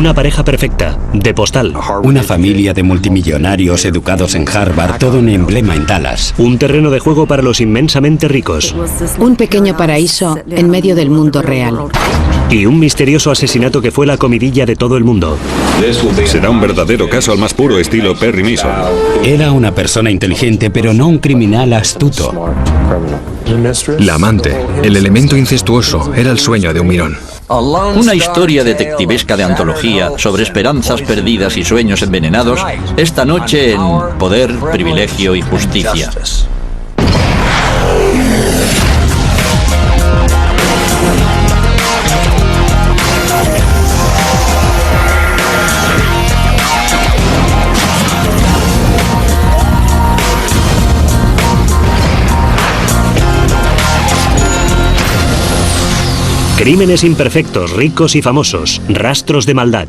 Una pareja perfecta, de postal. Una familia de multimillonarios educados en Harvard, todo un emblema en Dallas. Un terreno de juego para los inmensamente ricos. Un pequeño paraíso en medio del mundo real. Y un misterioso asesinato que fue la comidilla de todo el mundo. Será un verdadero caso al más puro estilo Perry Mason. Era una persona inteligente, pero no un criminal astuto. La amante, el elemento incestuoso, era el sueño de un mirón. Una historia detectivesca de antología sobre esperanzas perdidas y sueños envenenados, esta noche en Poder, Privilegio y Justicia. Crímenes imperfectos, ricos y famosos, rastros de maldad.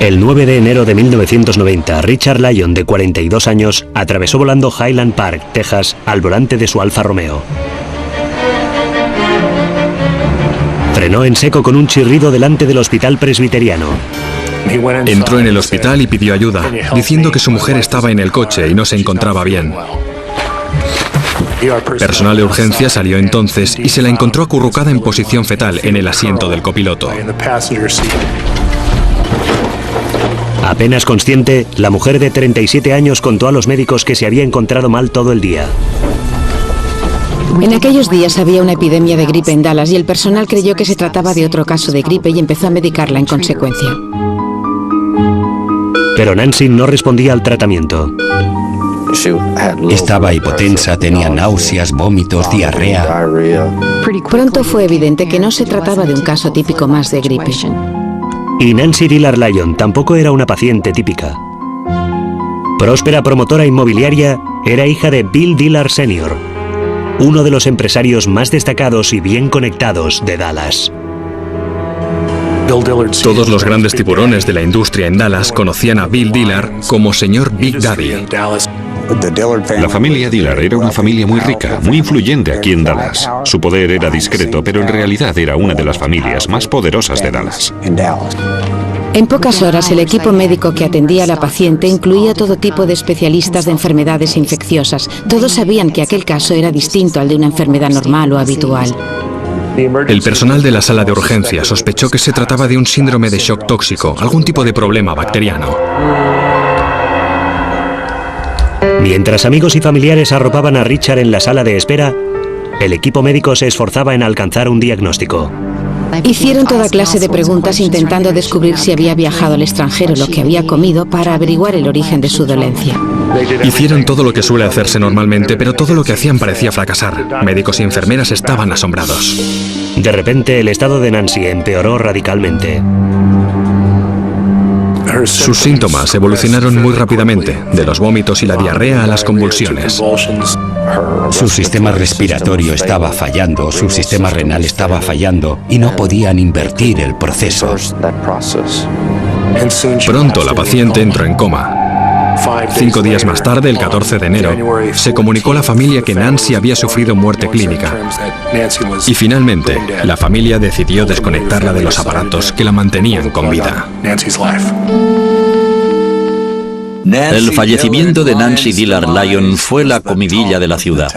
El 9 de enero de 1990, Richard Lyon, de 42 años, atravesó volando Highland Park, Texas, al volante de su Alfa Romeo. Frenó en seco con un chirrido delante del hospital presbiteriano. Entró en el hospital y pidió ayuda, diciendo que su mujer estaba en el coche y no se encontraba bien. Personal de urgencia salió entonces y se la encontró acurrucada en posición fetal en el asiento del copiloto. Apenas consciente, la mujer de 37 años contó a los médicos que se había encontrado mal todo el día. En aquellos días había una epidemia de gripe en Dallas y el personal creyó que se trataba de otro caso de gripe y empezó a medicarla en consecuencia. Pero Nancy no respondía al tratamiento. Estaba hipotensa, tenía náuseas, vómitos, diarrea. Pronto fue evidente que no se trataba de un caso típico más de gripe. Y Nancy Dillard Lyon tampoco era una paciente típica. Próspera promotora inmobiliaria, era hija de Bill Dillard Sr., uno de los empresarios más destacados y bien conectados de Dallas. Todos los grandes tiburones de la industria en Dallas conocían a Bill Dillard como señor Big Daddy. La familia Dillard era una familia muy rica, muy influyente aquí en Dallas. Su poder era discreto, pero en realidad era una de las familias más poderosas de Dallas. En pocas horas, el equipo médico que atendía a la paciente incluía todo tipo de especialistas de enfermedades infecciosas. Todos sabían que aquel caso era distinto al de una enfermedad normal o habitual. El personal de la sala de urgencia sospechó que se trataba de un síndrome de shock tóxico, algún tipo de problema bacteriano. Mientras amigos y familiares arropaban a Richard en la sala de espera, el equipo médico se esforzaba en alcanzar un diagnóstico. Hicieron toda clase de preguntas intentando descubrir si había viajado al extranjero, lo que había comido, para averiguar el origen de su dolencia. Hicieron todo lo que suele hacerse normalmente, pero todo lo que hacían parecía fracasar. Médicos y enfermeras estaban asombrados. De repente, el estado de Nancy empeoró radicalmente. Sus síntomas evolucionaron muy rápidamente, de los vómitos y la diarrea a las convulsiones. Su sistema respiratorio estaba fallando, su sistema renal estaba fallando y no podían invertir el proceso. Pronto la paciente entró en coma. 5 días más tarde, el 14 de enero, se comunicó a la familia que Nancy había sufrido muerte clínica. Y finalmente, la familia decidió desconectarla de los aparatos que la mantenían con vida. El fallecimiento de Nancy Dillard Lyon fue la comidilla de la ciudad.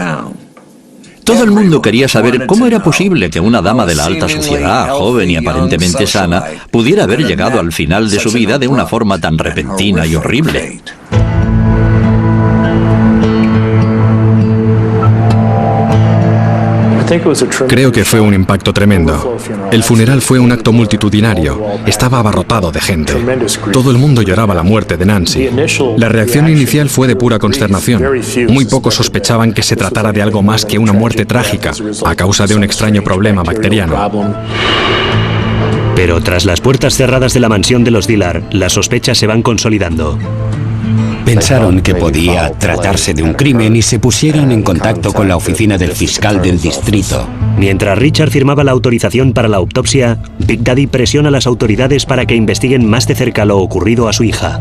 Todo el mundo quería saber cómo era posible que una dama de la alta sociedad, joven y aparentemente sana, pudiera haber llegado al final de su vida de una forma tan repentina y horrible. Creo que fue un impacto tremendo. El funeral fue un acto multitudinario. Estaba abarrotado de gente. Todo el mundo lloraba la muerte de Nancy. La reacción inicial fue de pura consternación. Muy pocos sospechaban que se tratara de algo más que una muerte trágica a causa de un extraño problema bacteriano. Pero tras las puertas cerradas de la mansión de los Dillard, las sospechas se van consolidando. Pensaron que podía tratarse de un crimen y se pusieron en contacto con la oficina del fiscal del distrito. Mientras Richard firmaba la autorización para la autopsia, Big Daddy presiona a las autoridades para que investiguen más de cerca lo ocurrido a su hija.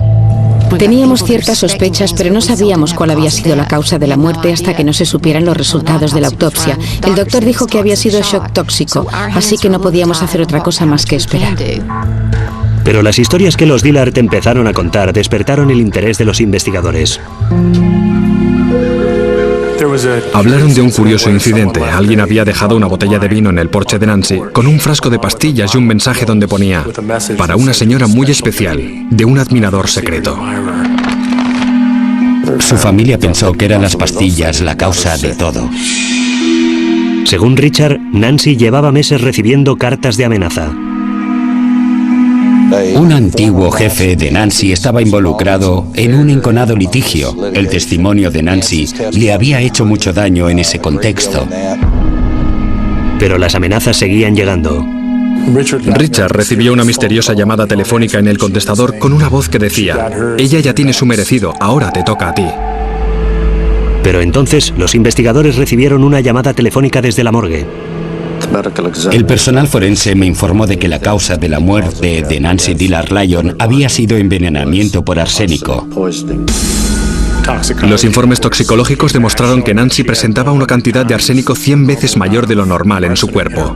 Teníamos ciertas sospechas, pero no sabíamos cuál había sido la causa de la muerte hasta que no se supieran los resultados de la autopsia. El doctor dijo que había sido shock tóxico, así que no podíamos hacer otra cosa más que esperar. Pero las historias que los Dillard empezaron a contar despertaron el interés de los investigadores. Hablaron de un curioso incidente. Alguien había dejado una botella de vino en el porche de Nancy con un frasco de pastillas y un mensaje donde ponía: para una señora muy especial, de un admirador secreto. Su familia pensó que eran las pastillas la causa de todo. Según Richard, Nancy llevaba meses recibiendo cartas de amenaza. Un antiguo jefe de Nancy estaba involucrado en un enconado litigio. El testimonio de Nancy le había hecho mucho daño en ese contexto. Pero las amenazas seguían llegando. Richard recibió una misteriosa llamada telefónica en el contestador con una voz que decía: ella ya tiene su merecido, ahora te toca a ti. Pero entonces los investigadores recibieron una llamada telefónica desde la morgue. El personal forense me informó de que la causa de la muerte de Nancy Dillard Lyon había sido envenenamiento por arsénico. Los informes toxicológicos demostraron que Nancy presentaba una cantidad de arsénico 100 veces mayor de lo normal en su cuerpo.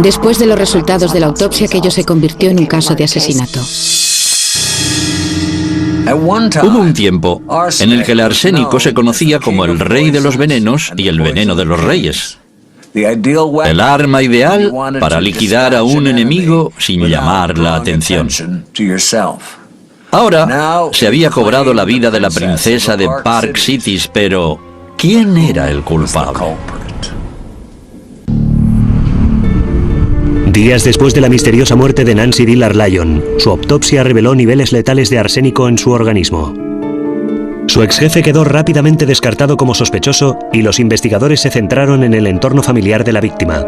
Después de los resultados de la autopsia, aquello se convirtió en un caso de asesinato. Hubo un tiempo en el que el arsénico se conocía como el rey de los venenos y el veneno de los reyes. El arma ideal para liquidar a un enemigo sin llamar la atención. Ahora se había cobrado la vida de la princesa de Park Cities, pero ¿quién era el culpable? Días después de la misteriosa muerte de Nancy Dillard Lyon, su autopsia reveló niveles letales de arsénico en su organismo. Su ex jefe quedó rápidamente descartado como sospechoso y los investigadores se centraron en el entorno familiar de la víctima.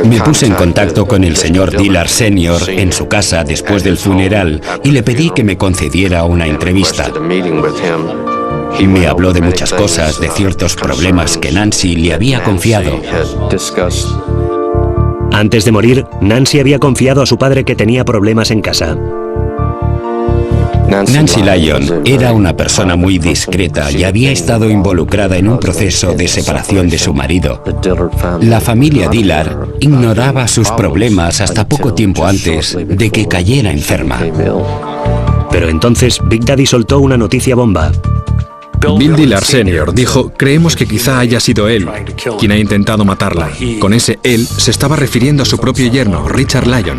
Me puse en contacto con el señor Dillard Sr. en su casa después del funeral y le pedí que me concediera una entrevista. Me habló de muchas cosas, de ciertos problemas que Nancy le había confiado. Antes de morir, Nancy había confiado a su padre que tenía problemas en casa. Nancy Lyon era una persona muy discreta y había estado involucrada en un proceso de separación de su marido. La familia Dillard ignoraba sus problemas hasta poco tiempo antes de que cayera enferma. Pero entonces Big Daddy soltó una noticia bomba. Bill Dillard Sr. dijo: creemos que quizá haya sido él quien ha intentado matarla. Con ese él se estaba refiriendo a su propio yerno, Richard Lyon.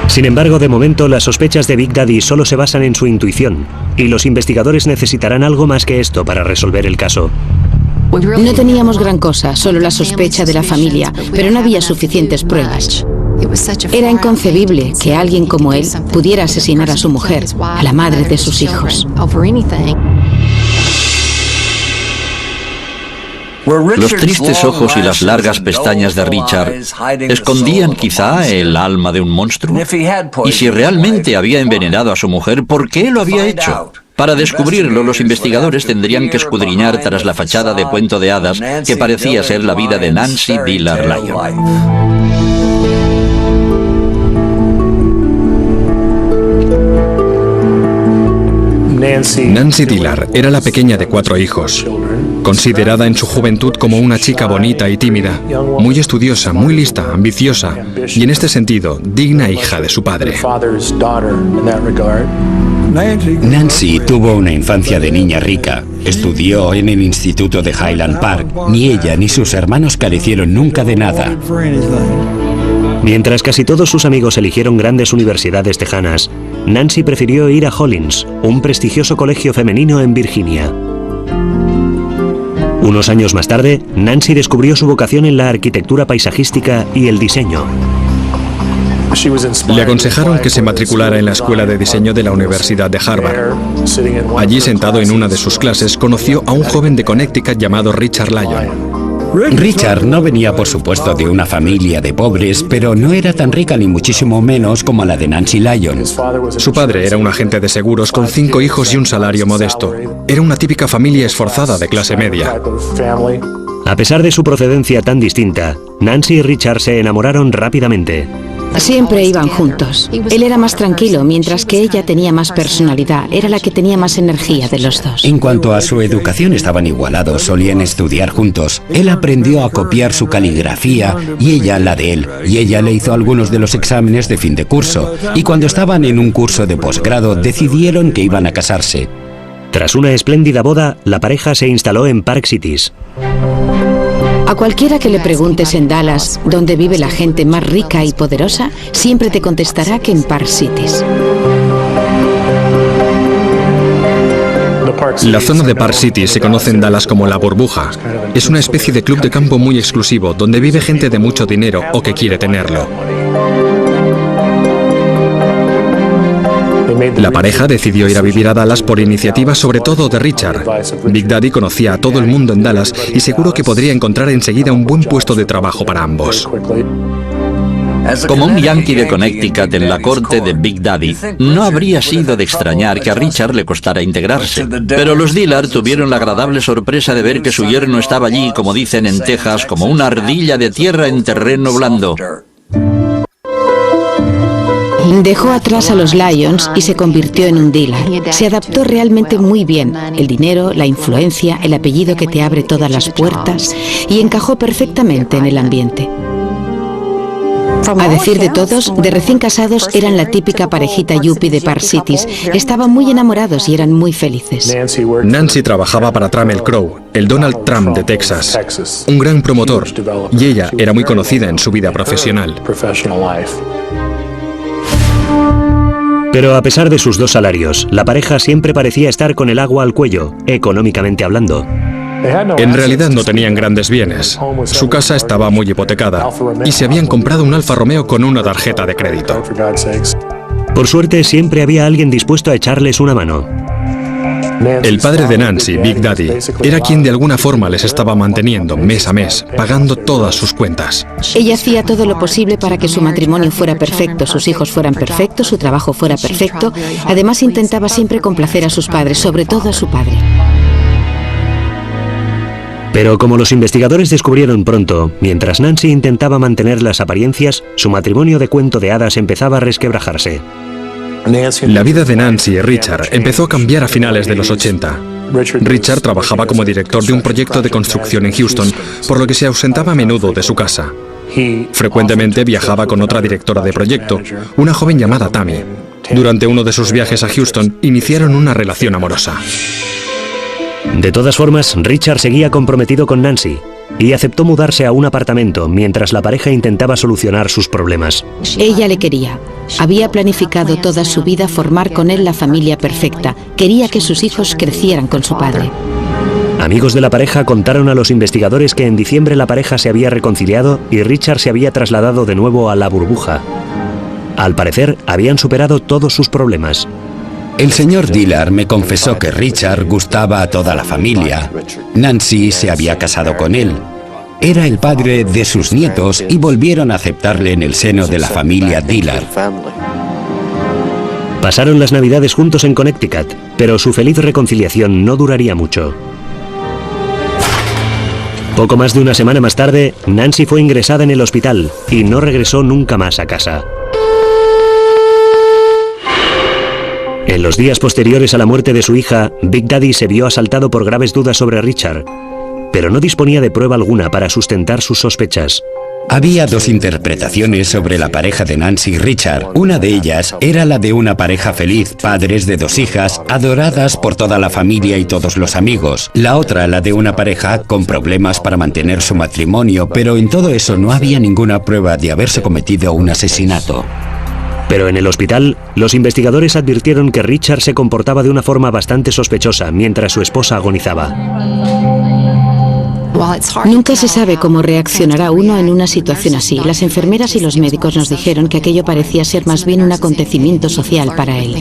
Sin embargo, de momento, las sospechas de Big Daddy solo se basan en su intuición, y los investigadores necesitarán algo más que esto para resolver el caso. No teníamos gran cosa, solo la sospecha de la familia, pero no había suficientes pruebas. Era inconcebible que alguien como él pudiera asesinar a su mujer, a la madre de sus hijos. Los tristes ojos y las largas pestañas de Richard escondían quizá el alma de un monstruo. Y si realmente había envenenado a su mujer, ¿por qué lo había hecho? Para descubrirlo, los investigadores tendrían que escudriñar tras la fachada de cuento de hadas que parecía ser la vida de Nancy Dillard Lyon. Nancy Dillard era la pequeña de 4 hijos, considerada en su juventud como una chica bonita y tímida, muy estudiosa, muy lista, ambiciosa y en este sentido, digna hija de su padre. Nancy tuvo una infancia de niña rica. Estudió en el instituto de Highland Park. Ni ella ni sus hermanos carecieron nunca de nada. Mientras casi todos sus amigos eligieron grandes universidades tejanas, Nancy prefirió ir a Hollins, un prestigioso colegio femenino en Virginia. Unos años más tarde, Nancy descubrió su vocación en la arquitectura paisajística y el diseño. Le aconsejaron que se matriculara en la Escuela de Diseño de la Universidad de Harvard. Allí, sentado en una de sus clases, conoció a un joven de Connecticut llamado Richard Lyon. Richard no venía, por supuesto, de una familia de pobres, pero no era tan rica ni muchísimo menos como la de Nancy Lyon. Su padre era un agente de seguros con 5 hijos y un salario modesto. Era una típica familia esforzada de clase media. A pesar de su procedencia tan distinta, Nancy y Richard se enamoraron rápidamente. Siempre iban juntos. Él era más tranquilo, mientras que ella tenía más personalidad. Era la que tenía más energía de los dos. En cuanto a su educación, estaban igualados, solían estudiar juntos. Él aprendió a copiar su caligrafía y ella la de él. Y ella le hizo algunos de los exámenes de fin de curso. Y cuando estaban en un curso de posgrado, decidieron que iban a casarse. Tras una espléndida boda, la pareja se instaló en Park Cities. A cualquiera que le preguntes en Dallas dónde vive la gente más rica y poderosa, siempre te contestará que en Park Cities. La zona de Park City se conoce en Dallas como La Burbuja. Es una especie de club de campo muy exclusivo, donde vive gente de mucho dinero o que quiere tenerlo. La pareja decidió ir a vivir a Dallas por iniciativa sobre todo de Richard. Big Daddy conocía a todo el mundo en Dallas y seguro que podría encontrar enseguida un buen puesto de trabajo para ambos. Como un yankee de Connecticut en la corte de Big Daddy, no habría sido de extrañar que a Richard le costara integrarse. Pero los Dillard tuvieron la agradable sorpresa de ver que su yerno estaba allí, como dicen en Texas, como una ardilla de tierra en terreno blando. Dejó atrás a los Lyons y se convirtió en un dealer. Se adaptó realmente muy bien. El dinero, la influencia, el apellido que te abre todas las puertas, y encajó perfectamente en el ambiente. A decir de todos, de recién casados eran la típica parejita yuppie de Park Cities. Estaban muy enamorados y eran muy felices. Nancy trabajaba para Trammell Crow, el Donald Trump de Texas, un gran promotor, y ella era muy conocida en su vida profesional. Pero a pesar de sus dos salarios, la pareja siempre parecía estar con el agua al cuello, económicamente hablando. En realidad no tenían grandes bienes. Su casa estaba muy hipotecada y se habían comprado un Alfa Romeo con una tarjeta de crédito. Por suerte, siempre había alguien dispuesto a echarles una mano. El padre de Nancy, Big Daddy, era quien de alguna forma les estaba manteniendo mes a mes, pagando todas sus cuentas. Ella hacía todo lo posible para que su matrimonio fuera perfecto, sus hijos fueran perfectos, su trabajo fuera perfecto. Además, intentaba siempre complacer a sus padres, sobre todo a su padre. Pero como los investigadores descubrieron pronto, mientras Nancy intentaba mantener las apariencias, su matrimonio de cuento de hadas empezaba a resquebrajarse. La vida de Nancy y Richard empezó a cambiar a finales de los 80. Richard trabajaba como director de un proyecto de construcción en Houston, por lo que se ausentaba a menudo de su casa. Frecuentemente viajaba con otra directora de proyecto, una joven llamada Tammy. Durante uno de sus viajes a Houston, iniciaron una relación amorosa. De todas formas, Richard seguía comprometido con Nancy y aceptó mudarse a un apartamento mientras la pareja intentaba solucionar sus problemas. Ella le quería. Había planificado toda su vida formar con él la familia perfecta. Quería que sus hijos crecieran con su padre. Amigos de la pareja contaron a los investigadores que en diciembre la pareja se había reconciliado y Richard se había trasladado de nuevo a La Burbuja. Al parecer, habían superado todos sus problemas. El señor Dillard me confesó que Richard gustaba a toda la familia. Nancy se había casado con él. Era el padre de sus nietos y volvieron a aceptarle en el seno de la familia Dillard. Pasaron las Navidades juntos en Connecticut, pero su feliz reconciliación no duraría mucho. Poco más de una semana más tarde, Nancy fue ingresada en el hospital y no regresó nunca más a casa. En los días posteriores a la muerte de su hija, Big Daddy se vio asaltado por graves dudas sobre Richard, pero no disponía de prueba alguna para sustentar sus sospechas. Había dos interpretaciones sobre la pareja de Nancy y Richard. Una de ellas era la de una pareja feliz, padres de dos hijas, adoradas por toda la familia y todos los amigos. La otra, la de una pareja con problemas para mantener su matrimonio, pero en todo eso no había ninguna prueba de haberse cometido un asesinato. Pero en el hospital, los investigadores advirtieron que Richard se comportaba de una forma bastante sospechosa mientras su esposa agonizaba. Nunca se sabe cómo reaccionará uno en una situación así. Las enfermeras y los médicos nos dijeron que aquello parecía ser más bien un acontecimiento social para él.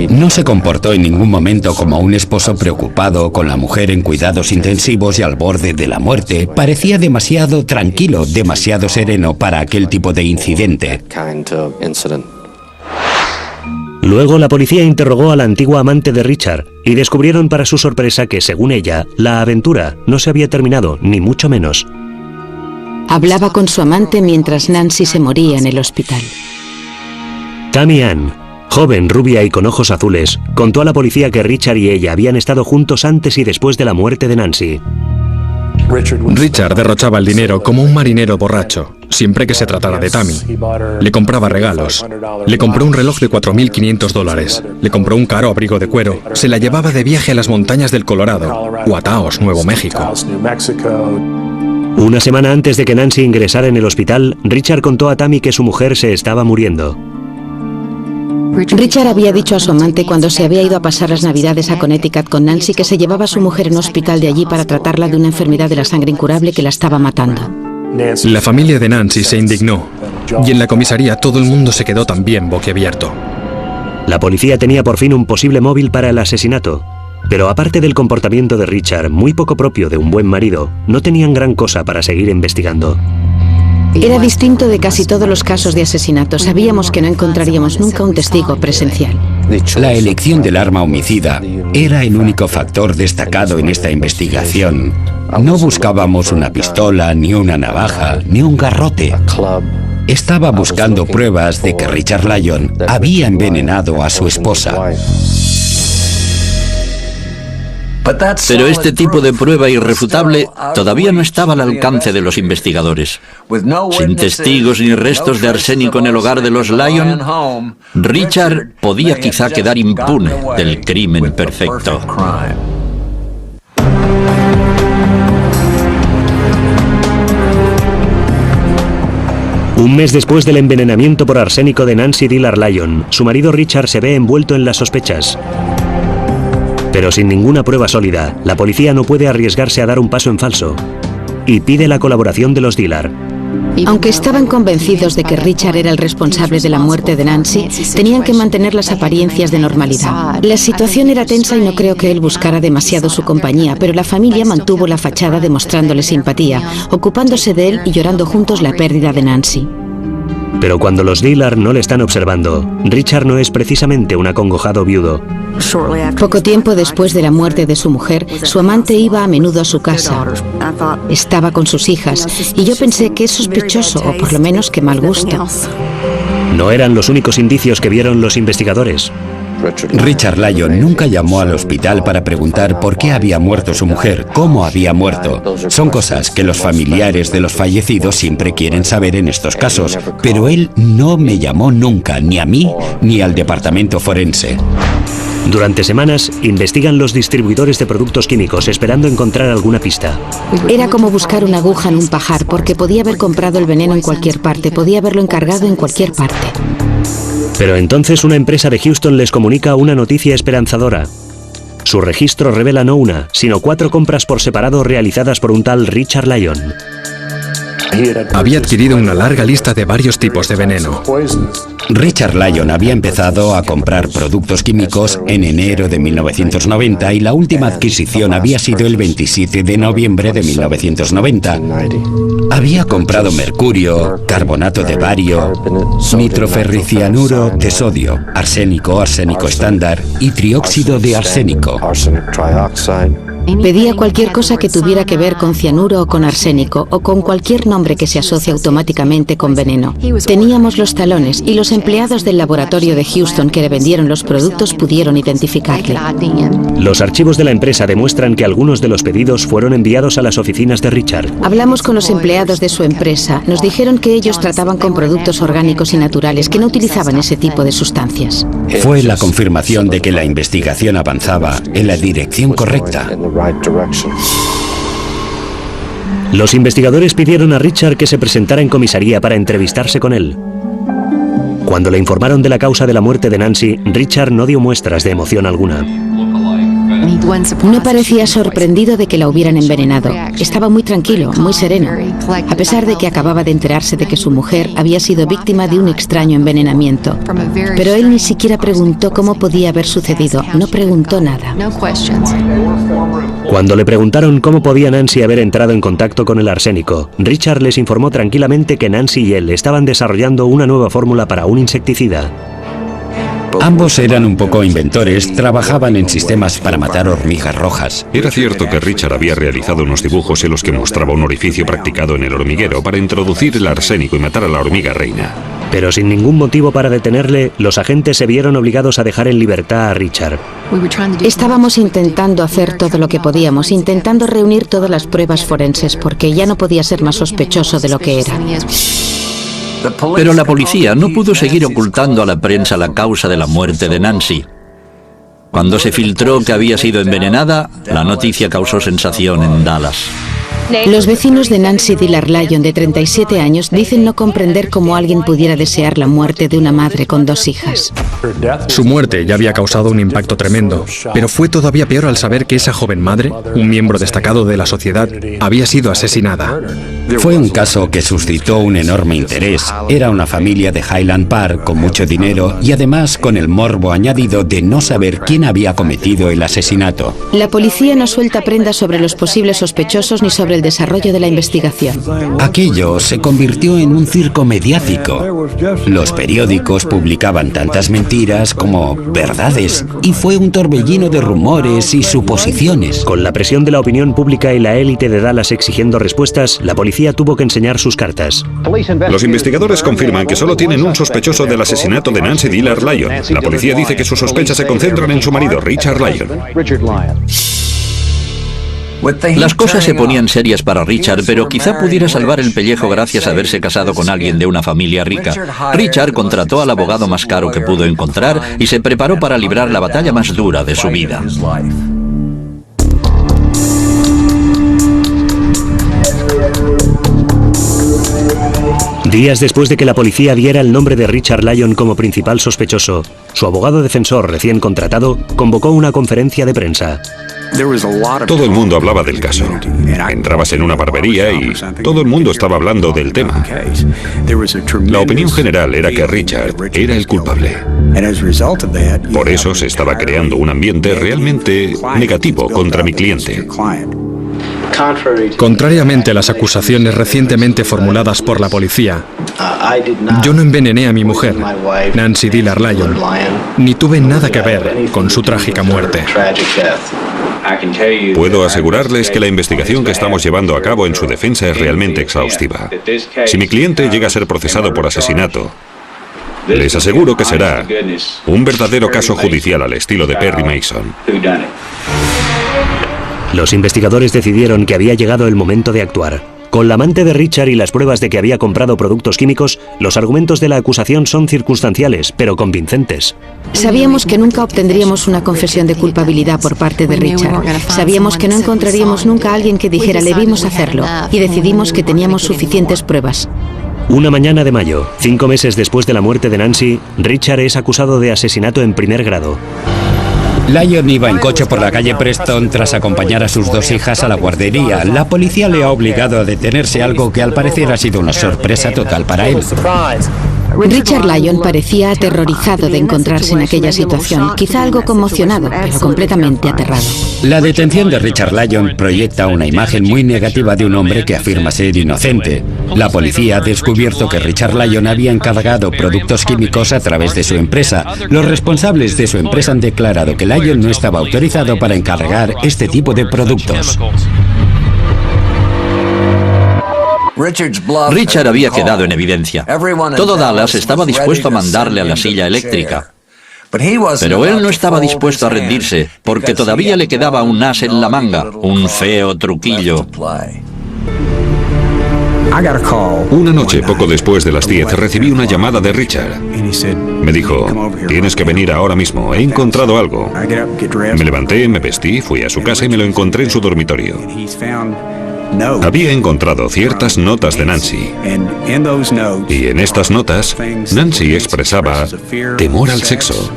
No se comportó en ningún momento como un esposo preocupado con la mujer en cuidados intensivos y al borde de la muerte. Parecía demasiado tranquilo, demasiado sereno para aquel tipo de incidente. Luego la policía interrogó a la antigua amante de Richard y descubrieron para su sorpresa que, según ella, la aventura no se había terminado, ni mucho menos. Hablaba con su amante mientras Nancy se moría en el hospital. Tammy Ann, joven, rubia y con ojos azules, contó a la policía que Richard y ella habían estado juntos antes y después de la muerte de Nancy. Richard derrochaba el dinero como un marinero borracho, siempre que se tratara de Tammy. Le compraba regalos. Le compró un reloj de $4.500. Le compró un caro abrigo de cuero. Se la llevaba de viaje a las montañas del Colorado o a Taos, Nuevo México. Una semana antes de que Nancy ingresara en el hospital, Richard contó a Tammy que su mujer se estaba muriendo. Richard había dicho a su amante cuando se había ido a pasar las Navidades a Connecticut con Nancy que se llevaba a su mujer en un hospital de allí para tratarla de una enfermedad de la sangre incurable que la estaba matando. La familia de Nancy se indignó y en la comisaría todo el mundo se quedó también boquiabierto. La policía tenía por fin un posible móvil para el asesinato, pero aparte del comportamiento de Richard, muy poco propio de un buen marido, no tenían gran cosa para seguir investigando. Era distinto de casi todos los casos de asesinato. Sabíamos que no encontraríamos nunca un testigo presencial. La elección del arma homicida era el único factor destacado en esta investigación. No buscábamos una pistola, ni una navaja, ni un garrote. Estaba buscando pruebas de que Richard Lyon había envenenado a su esposa. Pero este tipo de prueba irrefutable todavía no estaba al alcance de los investigadores. Sin testigos ni restos de arsénico en el hogar de los Lyon, Richard podía quizá quedar impune del crimen perfecto. Un mes después del envenenamiento por arsénico de Nancy Dillard Lyon, su marido Richard se ve envuelto en las sospechas. Pero sin ninguna prueba sólida, la policía no puede arriesgarse a dar un paso en falso y pide la colaboración de los Dillard. Aunque estaban convencidos de que Richard era el responsable de la muerte de Nancy, tenían que mantener las apariencias de normalidad. La situación era tensa y no creo que él buscara demasiado su compañía, pero la familia mantuvo la fachada demostrándole simpatía, ocupándose de él y llorando juntos la pérdida de Nancy. Pero cuando los Dillard no le están observando, Richard no es precisamente un acongojado viudo. Poco tiempo después de la muerte de su mujer, su amante iba a menudo a su casa. Estaba con sus hijas y yo pensé que es sospechoso, o por lo menos que mal gusto. No eran los únicos indicios que vieron los investigadores. Richard Lyon nunca llamó al hospital para preguntar por qué había muerto su mujer, cómo había muerto. Son cosas que los familiares de los fallecidos siempre quieren saber en estos casos, pero él no me llamó nunca, ni a mí, ni al departamento forense. Durante semanas, investigan los distribuidores de productos químicos esperando encontrar alguna pista. Era como buscar una aguja en un pajar, porque podía haber comprado el veneno en cualquier parte, podía haberlo encargado en cualquier parte. Pero entonces una empresa de Houston les comunica una noticia esperanzadora. Su registro revela no una, sino 4 compras por separado realizadas por un tal Richard Lyon. Había adquirido una larga lista de varios tipos de veneno. Richard Lyon había empezado a comprar productos químicos en enero de 1990 y la última adquisición había sido el 27 de noviembre de 1990. Había comprado mercurio, carbonato de bario, nitroferricianuro de sodio, arsénico, arsénico estándar y trióxido de arsénico. Pedía cualquier cosa que tuviera que ver con cianuro o con arsénico o con cualquier nombre que se asocie automáticamente con veneno. Teníamos los talones y los empleados del laboratorio de Houston que le vendieron los productos pudieron identificarle. Los archivos de la empresa demuestran que algunos de los pedidos fueron enviados a las oficinas de Richard. Hablamos con los empleados de su empresa. Nos dijeron que ellos trataban con productos orgánicos y naturales, que no utilizaban ese tipo de sustancias. Fue la confirmación de que la investigación avanzaba en la dirección correcta. Los investigadores pidieron a Richard que se presentara en comisaría para entrevistarse con él. Cuando le informaron de la causa de la muerte de Nancy, Richard no dio muestras de emoción alguna. No parecía sorprendido de que la hubieran envenenado. Estaba muy tranquilo, muy sereno, a pesar de que acababa de enterarse de que su mujer había sido víctima de un extraño envenenamiento. Pero él ni siquiera preguntó cómo podía haber sucedido. No preguntó nada. Cuando le preguntaron cómo podía Nancy haber entrado en contacto con el arsénico, Richard les informó tranquilamente que Nancy y él estaban desarrollando una nueva fórmula para un insecticida. Ambos eran un poco inventores, trabajaban en sistemas para matar hormigas rojas. Era cierto que Richard había realizado unos dibujos en los que mostraba un orificio practicado en el hormiguero para introducir el arsénico y matar a la hormiga reina. Pero sin ningún motivo para detenerle, los agentes se vieron obligados a dejar en libertad a Richard. Estábamos intentando hacer todo lo que podíamos, intentando reunir todas las pruebas forenses, porque ya no podía ser más sospechoso de lo que era. Pero la policía no pudo seguir ocultando a la prensa la causa de la muerte de Nancy. Cuando se filtró que había sido envenenada, la noticia causó sensación en Dallas. Los vecinos de Nancy Dillard Lyon, de 37 años, dicen no comprender cómo alguien pudiera desear la muerte de una madre con 2 hijas. Su muerte ya había causado un impacto tremendo, pero fue todavía peor al saber que esa joven madre, un miembro destacado de la sociedad, había sido asesinada. Fue un caso que suscitó un enorme interés. Era una familia de Highland Park con mucho dinero y además con el morbo añadido de no saber quién había cometido el asesinato. La policía no suelta prendas sobre los posibles sospechosos ni sobre el desarrollo de la investigación. Aquello se convirtió en un circo mediático. Los periódicos publicaban tantas mentiras como verdades y fue un torbellino de rumores y suposiciones. Con la presión de la opinión pública y la élite de Dallas exigiendo respuestas, la policía tuvo que enseñar sus cartas. Los investigadores confirman que solo tienen un sospechoso del asesinato de Nancy Dillard Lyon. La policía dice que sus sospechas se concentran en su marido, Richard Lyon. Las cosas se ponían serias para Richard, pero quizá pudiera salvar el pellejo gracias a haberse casado con alguien de una familia rica. Richard contrató al abogado más caro que pudo encontrar y se preparó para librar la batalla más dura de su vida. Días después de que la policía diera el nombre de Richard Lyon como principal sospechoso, su abogado defensor recién contratado convocó una conferencia de prensa. Todo el mundo hablaba del caso. Entrabas en una barbería y todo el mundo estaba hablando del tema. La opinión general era que Richard era el culpable. Por eso se estaba creando un ambiente realmente negativo contra mi cliente. Contrariamente a las acusaciones recientemente formuladas por la policía, yo no envenené a mi mujer, Nancy Dillard Lyon, ni tuve nada que ver con su trágica muerte. Puedo asegurarles que la investigación que estamos llevando a cabo en su defensa es realmente exhaustiva. Si mi cliente llega a ser procesado por asesinato, les aseguro que será un verdadero caso judicial al estilo de Perry Mason. Los investigadores decidieron que había llegado el momento de actuar. Con la amante de Richard y las pruebas de que había comprado productos químicos, los argumentos de la acusación son circunstanciales, pero convincentes. Sabíamos que nunca obtendríamos una confesión de culpabilidad por parte de Richard. Sabíamos que no encontraríamos nunca a alguien que dijera le vimos hacerlo, y decidimos que teníamos suficientes pruebas. Una mañana de mayo, 5 meses después de la muerte de Nancy, Richard es acusado de asesinato en primer grado. Lyon iba en coche por la calle Preston tras acompañar a sus 2 hijas a la guardería. La policía le ha obligado a detenerse, algo que al parecer ha sido una sorpresa total para él. Richard Lyon parecía aterrorizado de encontrarse en aquella situación, quizá algo conmocionado, pero completamente aterrado. La detención de Richard Lyon proyecta una imagen muy negativa de un hombre que afirma ser inocente. La policía ha descubierto que Richard Lyon había encargado productos químicos a través de su empresa. Los responsables de su empresa han declarado que Lyon no estaba autorizado para encargar este tipo de productos. Richard había quedado en evidencia. Todo Dallas estaba dispuesto a mandarle a la silla eléctrica. Pero él no estaba dispuesto a rendirse, porque todavía le quedaba un as en la manga, un feo truquillo. Una noche, poco después de las 10, recibí una llamada de Richard. Me dijo, tienes que venir ahora mismo, he encontrado algo. Me levanté, me vestí, fui a su casa y me lo encontré en su dormitorio. Había encontrado ciertas notas de Nancy. Y en estas notas, Nancy expresaba temor al sexo.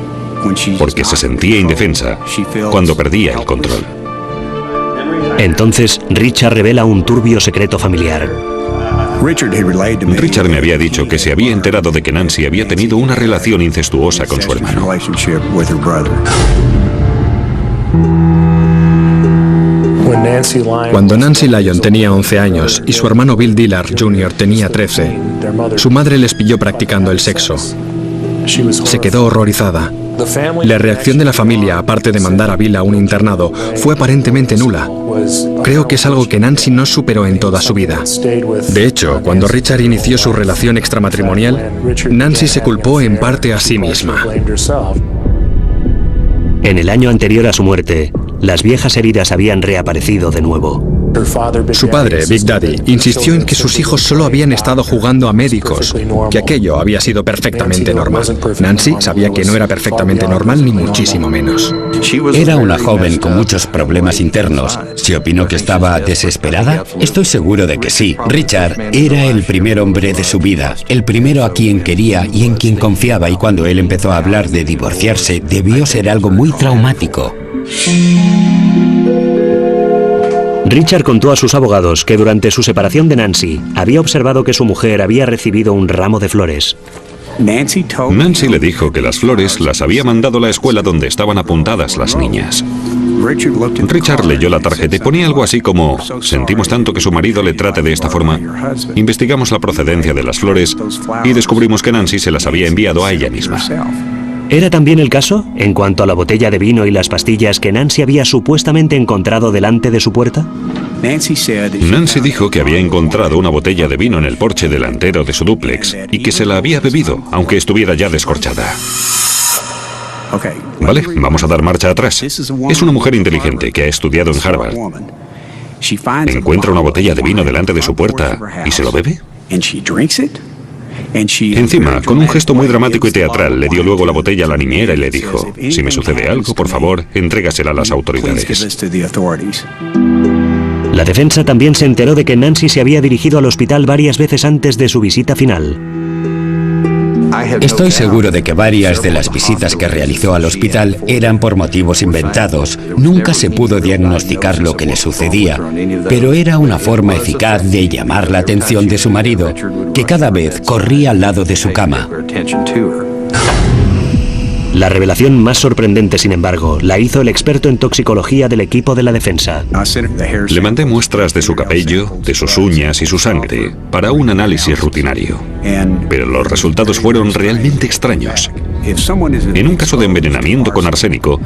porque se sentía indefensa cuando perdía el control. Entonces, Richard revela un turbio secreto familiar. Richard me había dicho que se había enterado de que Nancy había tenido una relación incestuosa con su hermano. Cuando Nancy Lyon tenía 11 años y su hermano Bill Dillard Jr. tenía 13, su madre les pilló practicando el sexo. Se quedó horrorizada. La reacción de la familia, aparte de mandar a Bill a un internado, fue aparentemente nula. Creo que es algo que Nancy no superó en toda su vida. De hecho, cuando Richard inició su relación extramatrimonial, Nancy se culpó en parte a sí misma. En el año anterior a su muerte, las viejas heridas habían reaparecido de nuevo. Su padre, Big Daddy, insistió en que sus hijos solo habían estado jugando a médicos, que aquello había sido perfectamente normal. Nancy sabía que no era perfectamente normal, ni muchísimo menos. Era una joven con muchos problemas internos. ¿Se opinó que estaba desesperada? Estoy seguro de que sí. Richard era el primer hombre de su vida, el primero a quien quería y en quien confiaba, y cuando él empezó a hablar de divorciarse, debió ser algo muy traumático. Richard contó a sus abogados que durante su separación de Nancy había observado que su mujer había recibido un ramo de flores. Nancy le dijo que las flores las había mandado a la escuela donde estaban apuntadas las niñas. Richard leyó la tarjeta y ponía algo así como: sentimos tanto que su marido le trate de esta forma. Investigamos la procedencia de las flores y descubrimos que Nancy se las había enviado a ella misma. ¿Era también el caso en cuanto a la botella de vino y las pastillas que Nancy había supuestamente encontrado delante de su puerta? Nancy dijo que había encontrado una botella de vino en el porche delantero de su dúplex y que se la había bebido, aunque estuviera ya descorchada. Vale, vamos a dar marcha atrás. Es una mujer inteligente que ha estudiado en Harvard. Encuentra una botella de vino delante de su puerta y se lo bebe. Encima, con un gesto muy dramático y teatral, le dio luego la botella a la niñera y le dijo: si me sucede algo, por favor, entrégasela a las autoridades. La defensa también se enteró de que Nancy se había dirigido al hospital varias veces antes de su visita final. Estoy seguro de que varias de las visitas que realizó al hospital eran por motivos inventados. Nunca se pudo diagnosticar lo que le sucedía, pero era una forma eficaz de llamar la atención de su marido, que cada vez corría al lado de su cama. La revelación más sorprendente, sin embargo, la hizo el experto en toxicología del equipo de la defensa. Le mandé muestras de su cabello, de sus uñas y su sangre para un análisis rutinario. Pero los resultados fueron realmente extraños. En un caso de envenenamiento con arsénico,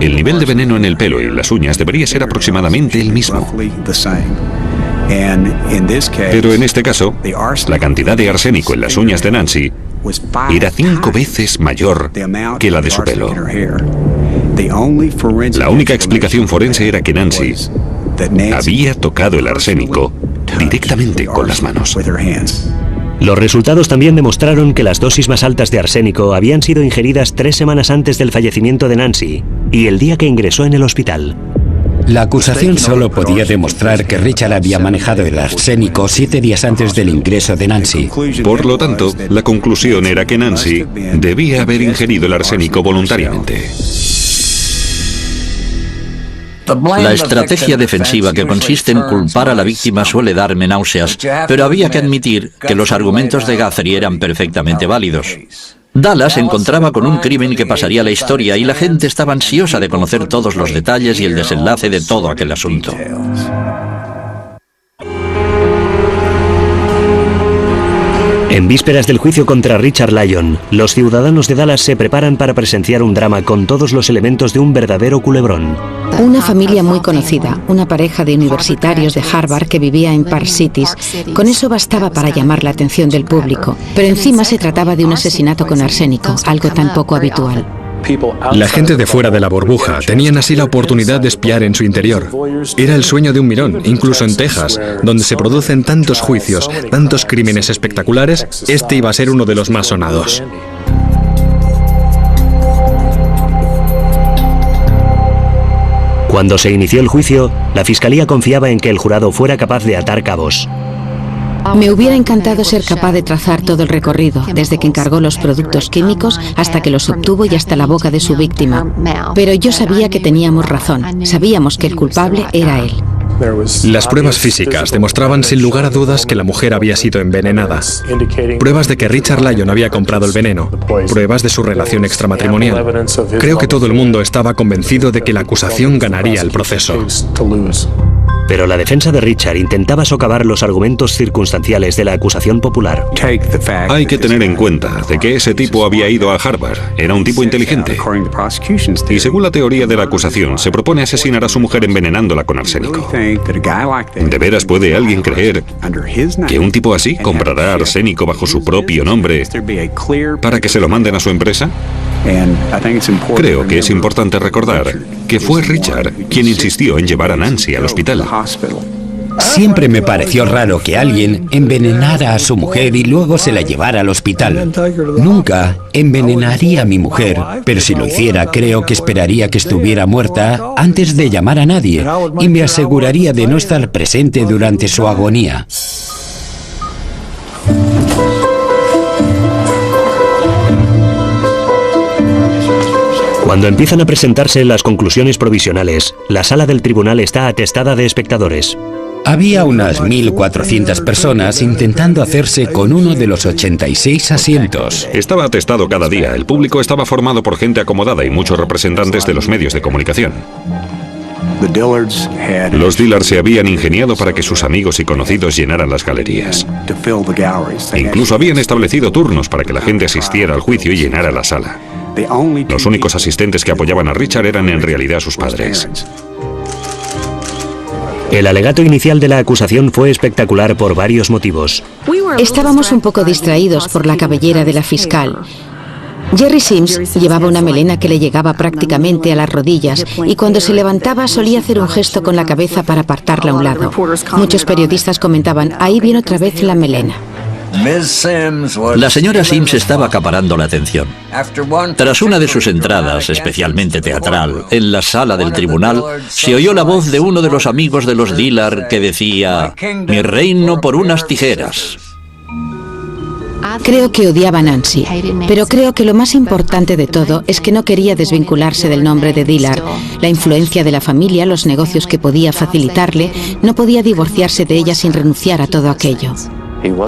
el nivel de veneno en el pelo y las uñas debería ser aproximadamente el mismo. Pero en este caso, la cantidad de arsénico en las uñas de Nancy era 5 veces mayor que la de su pelo. La única explicación forense era que Nancy había tocado el arsénico directamente con las manos. Los resultados también demostraron que las dosis más altas de arsénico habían sido ingeridas 3 semanas antes del fallecimiento de Nancy y el día que ingresó en el hospital. La acusación solo podía demostrar que Richard había manejado el arsénico 7 días antes del ingreso de Nancy. Por lo tanto, la conclusión era que Nancy debía haber ingerido el arsénico voluntariamente. La estrategia defensiva que consiste en culpar a la víctima suele darme náuseas, pero había que admitir que los argumentos de Guthrie eran perfectamente válidos. Dallas se encontraba con un crimen que pasaría a la historia y la gente estaba ansiosa de conocer todos los detalles y el desenlace de todo aquel asunto. En vísperas del juicio contra Richard Lyon, los ciudadanos de Dallas se preparan para presenciar un drama con todos los elementos de un verdadero culebrón. Una familia muy conocida, una pareja de universitarios de Harvard que vivía en Park Cities. Con eso bastaba para llamar la atención del público. Pero encima se trataba de un asesinato con arsénico, algo tan poco habitual. La gente de fuera de la burbuja tenían así la oportunidad de espiar en su interior. Era el sueño de un mirón, incluso en Texas, donde se producen tantos juicios, tantos crímenes espectaculares, este iba a ser uno de los más sonados. Cuando se inició el juicio, la fiscalía confiaba en que el jurado fuera capaz de atar cabos. Me hubiera encantado ser capaz de trazar todo el recorrido, desde que encargó los productos químicos hasta que los obtuvo y hasta la boca de su víctima. Pero yo sabía que teníamos razón. Sabíamos que el culpable era él. Las pruebas físicas demostraban sin lugar a dudas que la mujer había sido envenenada. Pruebas de que Richard Lyon había comprado el veneno. Pruebas de su relación extramatrimonial. Creo que todo el mundo estaba convencido de que la acusación ganaría el proceso. Pero la defensa de Richard intentaba socavar los argumentos circunstanciales de la acusación popular. Hay que tener en cuenta de que ese tipo había ido a Harvard. Era un tipo inteligente. Y según la teoría de la acusación, se propone asesinar a su mujer envenenándola con arsénico. ¿De veras puede alguien creer que un tipo así comprará arsénico bajo su propio nombre para que se lo manden a su empresa? Creo que es importante recordar que fue Richard quien insistió en llevar a Nancy al hospital. Siempre me pareció raro que alguien envenenara a su mujer y luego se la llevara al hospital. Nunca envenenaría a mi mujer, pero si lo hiciera, creo que esperaría que estuviera muerta antes de llamar a nadie y me aseguraría de no estar presente durante su agonía. Cuando empiezan a presentarse las conclusiones provisionales, la sala del tribunal está atestada de espectadores. Había unas 1.400 personas intentando hacerse con uno de los 86 asientos. Estaba atestado cada día. El público estaba formado por gente acomodada y muchos representantes de los medios de comunicación. Los Dillard se habían ingeniado para que sus amigos y conocidos llenaran las galerías. Incluso habían establecido turnos para que la gente asistiera al juicio y llenara la sala. Los únicos asistentes que apoyaban a Richard eran en realidad sus padres. El alegato inicial de la acusación fue espectacular por varios motivos. Estábamos un poco distraídos por la cabellera de la fiscal. Jerry Sims llevaba una melena que le llegaba prácticamente a las rodillas y cuando se levantaba solía hacer un gesto con la cabeza para apartarla a un lado. Muchos periodistas comentaban, ahí viene otra vez la melena. La señora Sims estaba acaparando la atención. Tras una de sus entradas, especialmente teatral, en la sala del tribunal, se oyó la voz de uno de los amigos de los Dillard que decía, «Mi reino por unas tijeras». Creo que odiaba a Nancy, pero creo que lo más importante de todo es que no quería desvincularse del nombre de Dillard. La influencia de la familia, los negocios que podía facilitarle, no podía divorciarse de ella sin renunciar a todo aquello.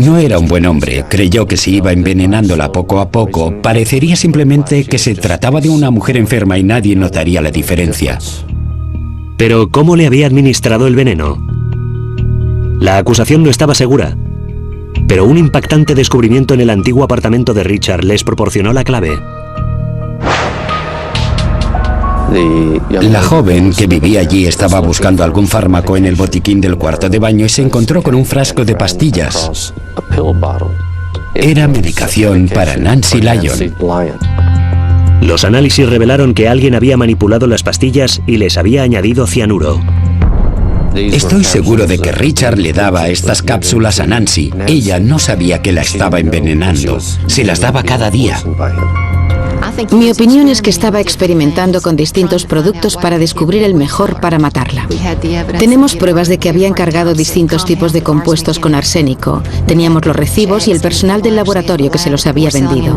No era un buen hombre. Creyó que si iba envenenándola poco a poco, parecería simplemente que se trataba de una mujer enferma y nadie notaría la diferencia. Pero, ¿cómo le había administrado el veneno? La acusación no estaba segura, pero un impactante descubrimiento en el antiguo apartamento de Richard les proporcionó la clave. La joven que vivía allí estaba buscando algún fármaco en el botiquín del cuarto de baño y se encontró con un frasco de pastillas. Era medicación para Nancy Lyon. Los análisis revelaron que alguien había manipulado las pastillas y les había añadido cianuro. Estoy seguro de que Richard le daba estas cápsulas a Nancy. Ella no sabía que la estaba envenenando. Se las daba cada día. Mi opinión es que estaba experimentando con distintos productos para descubrir el mejor para matarla. Tenemos pruebas de que había encargado distintos tipos de compuestos con arsénico. Teníamos los recibos y el personal del laboratorio que se los había vendido.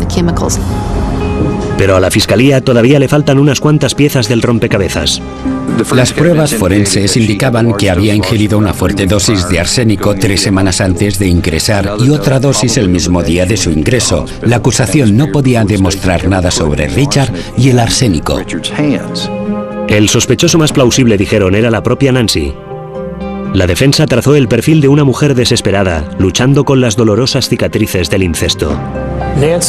Pero a la fiscalía todavía le faltan unas cuantas piezas del rompecabezas. Las pruebas forenses indicaban que había ingerido una fuerte dosis de arsénico 3 semanas antes de ingresar y otra dosis el mismo día de su ingreso. La acusación no podía demostrar nada sobre Richard y el arsénico. El sospechoso más plausible, dijeron, era la propia Nancy. La defensa trazó el perfil de una mujer desesperada, luchando con las dolorosas cicatrices del incesto.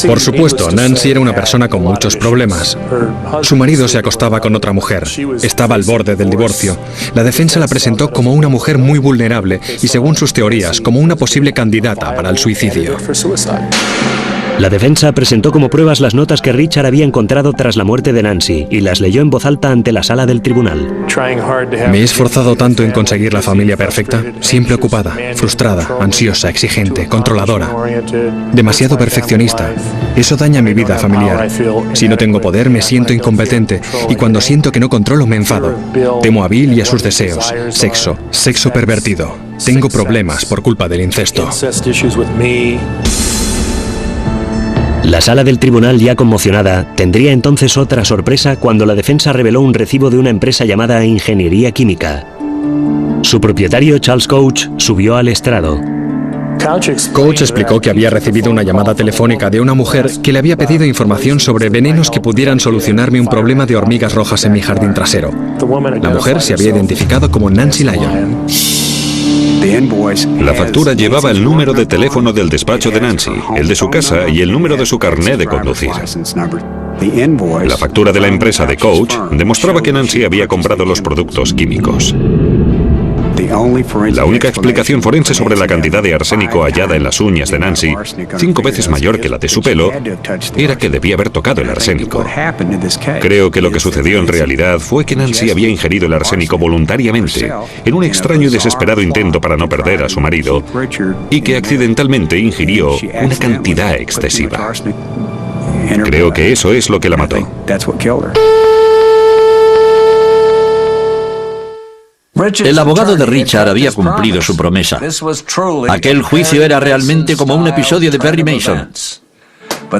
Por supuesto, Nancy era una persona con muchos problemas. Su marido se acostaba con otra mujer. Estaba al borde del divorcio. La defensa la presentó como una mujer muy vulnerable y, según sus teorías, como una posible candidata para el suicidio. La defensa presentó como pruebas las notas que Richard había encontrado tras la muerte de Nancy y las leyó en voz alta ante la sala del tribunal. Me he esforzado tanto en conseguir la familia perfecta, siempre ocupada, frustrada, ansiosa, exigente, controladora, demasiado perfeccionista. Eso daña mi vida familiar. Si no tengo poder, me siento incompetente y cuando siento que no controlo, me enfado. Temo a Bill y a sus deseos. Sexo pervertido. Tengo problemas por culpa del incesto. La sala del tribunal, ya conmocionada, tendría entonces otra sorpresa cuando la defensa reveló un recibo de una empresa llamada Ingeniería Química. Su propietario, Charles Couch, subió al estrado. Couch explicó que había recibido una llamada telefónica de una mujer que le había pedido información sobre venenos que pudieran solucionarme un problema de hormigas rojas en mi jardín trasero. La mujer se había identificado como Nancy Lyon. La factura llevaba el número de teléfono del despacho de Nancy, el de su casa y el número de su carné de conducir. La factura de la empresa de Couch demostraba que Nancy había comprado los productos químicos. La única explicación forense sobre la cantidad de arsénico hallada en las uñas de Nancy, 5 veces mayor que la de su pelo, era que debía haber tocado el arsénico. Creo que lo que sucedió en realidad fue que Nancy había ingerido el arsénico voluntariamente, en un extraño y desesperado intento para no perder a su marido, y que accidentalmente ingirió una cantidad excesiva. Creo que eso es lo que la mató. El abogado de Richard había cumplido su promesa. Aquel juicio era realmente como un episodio de Perry Mason.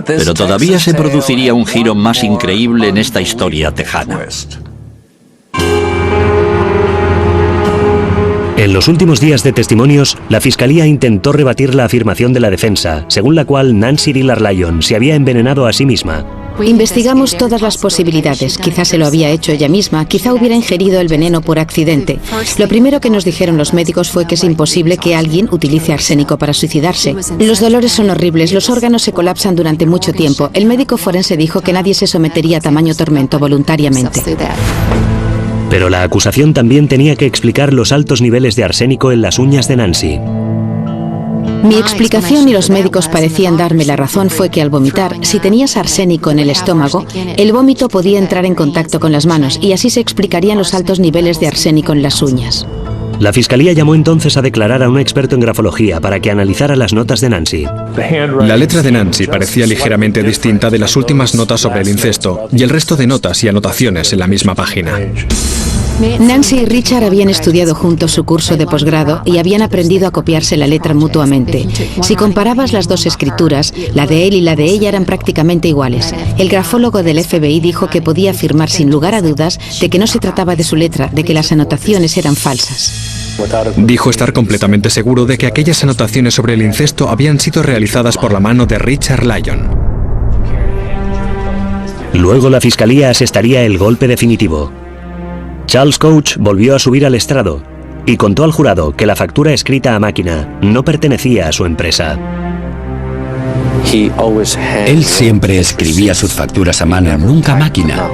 Pero todavía se produciría un giro más increíble en esta historia tejana. En los últimos días de testimonios, la fiscalía intentó rebatir la afirmación de la defensa, según la cual Nancy Dillard Lyon se había envenenado a sí misma. Investigamos todas las posibilidades. Quizá se lo había hecho ella misma, quizá hubiera ingerido el veneno por accidente. Lo primero que nos dijeron los médicos fue que es imposible que alguien utilice arsénico para suicidarse. Los dolores son horribles, los órganos se colapsan durante mucho tiempo. El médico forense dijo que nadie se sometería a tamaño tormento voluntariamente. Pero la acusación también tenía que explicar los altos niveles de arsénico en las uñas de Nancy. Mi explicación, y los médicos parecían darme la razón, fue que al vomitar, si tenías arsénico en el estómago, el vómito podía entrar en contacto con las manos y así se explicarían los altos niveles de arsénico en las uñas. La fiscalía llamó entonces a declarar a un experto en grafología para que analizara las notas de Nancy. La letra de Nancy parecía ligeramente distinta de las últimas notas sobre el incesto y el resto de notas y anotaciones en la misma página. Nancy y Richard habían estudiado juntos su curso de posgrado y habían aprendido a copiarse la letra mutuamente. Si comparabas las dos escrituras, la de él y la de ella eran prácticamente iguales. El grafólogo del FBI dijo que podía afirmar sin lugar a dudas de que no se trataba de su letra, de que las anotaciones eran falsas. Dijo estar completamente seguro de que aquellas anotaciones sobre el incesto habían sido realizadas por la mano de Richard Lyon. Luego la fiscalía asestaría el golpe definitivo. Charles Couch volvió a subir al estrado y contó al jurado que la factura escrita a máquina no pertenecía a su empresa. Él siempre escribía sus facturas a mano, nunca a máquina.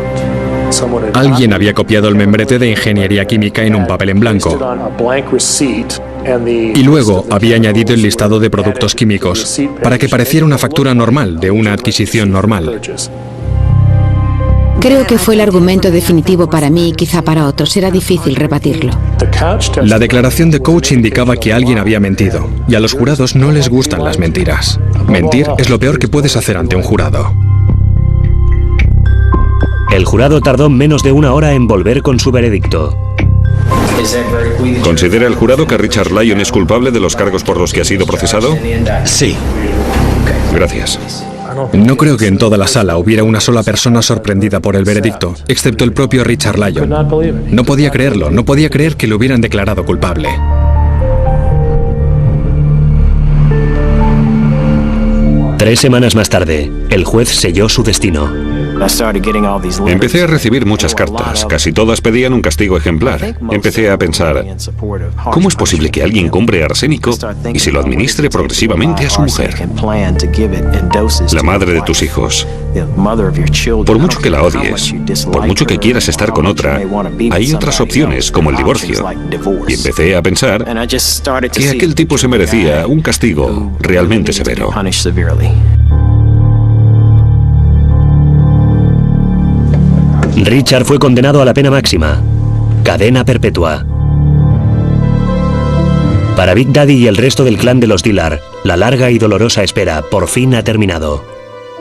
Alguien había copiado el membrete de Ingeniería Química en un papel en blanco y luego había añadido el listado de productos químicos para que pareciera una factura normal de una adquisición normal. Creo que fue el argumento definitivo para mí y quizá para otros. Era difícil rebatirlo. La declaración de Couch indicaba que alguien había mentido, y a los jurados no les gustan las mentiras. Mentir es lo peor que puedes hacer ante un jurado. El jurado tardó menos de una hora en volver con su veredicto. ¿Considera el jurado que Richard Lyon es culpable de los cargos por los que ha sido procesado? Sí. Gracias. No creo que en toda la sala hubiera una sola persona sorprendida por el veredicto, excepto el propio Richard Lyon. No podía creerlo, no podía creer que lo hubieran declarado culpable. Tres semanas más tarde, el juez selló su destino. Empecé a recibir muchas cartas, casi todas pedían un castigo ejemplar. Empecé a pensar, ¿cómo es posible que alguien compre arsénico y se lo administre progresivamente a su mujer? La madre de tus hijos. Por mucho que la odies, por mucho que quieras estar con otra, hay otras opciones como el divorcio. Y empecé a pensar que aquel tipo se merecía un castigo realmente severo. Richard fue condenado a la pena máxima, cadena perpetua. Para Big Daddy y el resto del clan de los Dillard, la larga y dolorosa espera por fin ha terminado.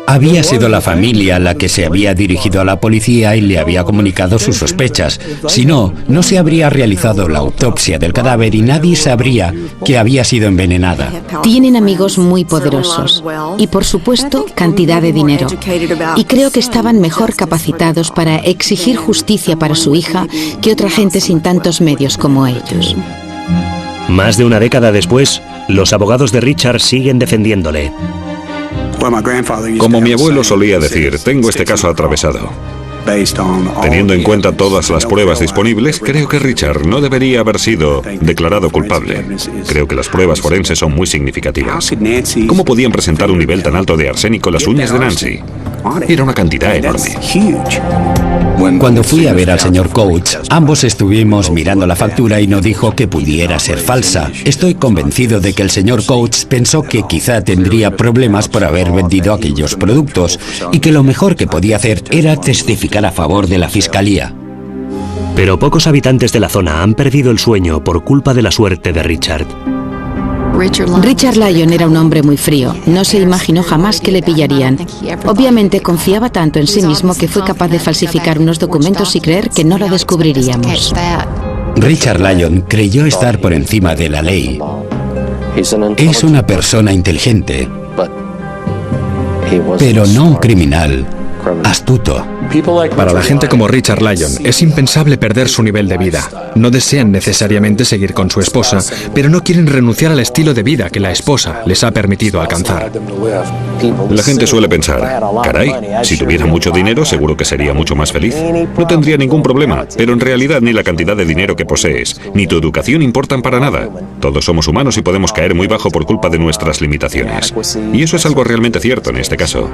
Había sido la familia la que se había dirigido a la policía y le había comunicado sus sospechas. Si no, no se habría realizado la autopsia del cadáver y nadie sabría que había sido envenenada. Tienen amigos muy poderosos y, por supuesto, cantidad de dinero. Y creo que estaban mejor capacitados para exigir justicia para su hija que otra gente sin tantos medios como ellos. Más de una década después, los abogados de Richard siguen defendiéndole. Como mi abuelo solía decir, tengo este caso atravesado. Teniendo en cuenta todas las pruebas disponibles, creo que Richard no debería haber sido declarado culpable. Creo que las pruebas forenses son muy significativas. ¿Cómo podían presentar un nivel tan alto de arsénico en las uñas de Nancy? Era una cantidad enorme. Cuando fui a ver al señor Coates, ambos estuvimos mirando la factura y no dijo que pudiera ser falsa. Estoy convencido de que el señor Coates pensó que quizá tendría problemas por haber vendido aquellos productos y que lo mejor que podía hacer era testificar a favor de la fiscalía. Pero pocos habitantes de la zona han perdido el sueño por culpa de la suerte de Richard. Richard Lyon era un hombre muy frío. No se imaginó jamás que le pillarían. Obviamente confiaba tanto en sí mismo que fue capaz de falsificar unos documentos y creer que no lo descubriríamos. Richard Lyon creyó estar por encima de la ley. Es una persona inteligente, pero no un criminal astuto. Para la gente como Richard Lyon, es impensable perder su nivel de vida. No desean necesariamente seguir con su esposa, pero no quieren renunciar al estilo de vida que la esposa les ha permitido alcanzar. La gente suele pensar, caray, si tuviera mucho dinero seguro que sería mucho más feliz. No tendría ningún problema, pero en realidad ni la cantidad de dinero que posees, ni tu educación importan para nada. Todos somos humanos y podemos caer muy bajo por culpa de nuestras limitaciones. Y eso es algo realmente cierto en este caso.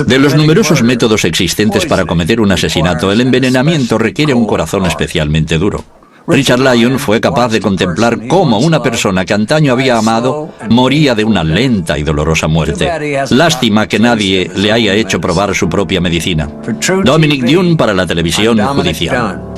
De los numerosos métodos existentes para cometer un asesinato, el envenenamiento requiere un corazón especialmente duro. Richard Lyon fue capaz de contemplar cómo una persona que antaño había amado moría de una lenta y dolorosa muerte. Lástima que nadie le haya hecho probar su propia medicina. Dominic Dunne para la televisión judicial.